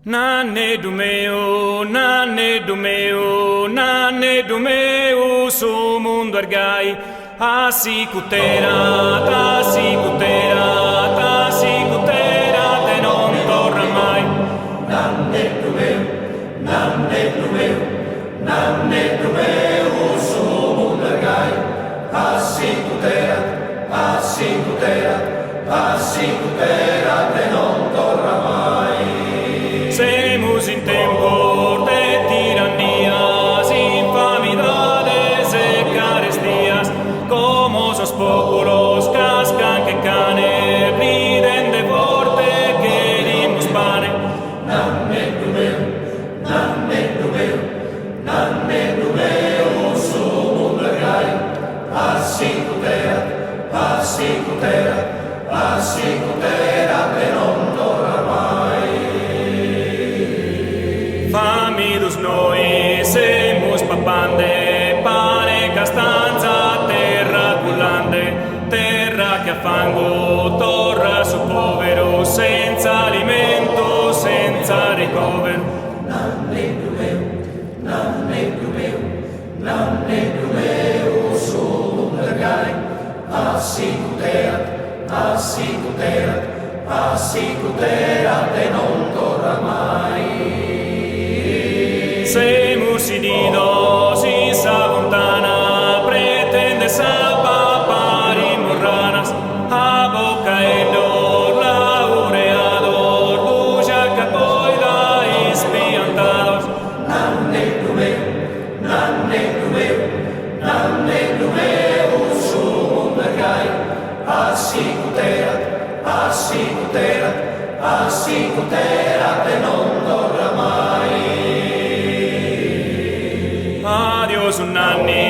Nane dumeu, su mundo ergai, asi cutera, te non torna mai. Nanne dumeu, su mundo ergai, asi cutera, te non torna mai. Semus in tempor de tirannías, infamidades e carestias, como os populos cascan que cane, briden de forte querimus pane. Nanne dumeu, su mundo ergai, asi cutera, te non torna mai. Famidus noi semus papande, pane castanza, terra cullande, terra che a fango torra su povero, senza alimento, senza ricovero. Nanne dumeu, su mundo ergai, asi cutera, te non torna mai. Semus ididos in sa fontana, pretende sa papari morranas, a boca edor, laureador, buja capoida espiantados. Nanne dumeu, su mundo ergai, asi cutera, te non torna mai. Adios un anni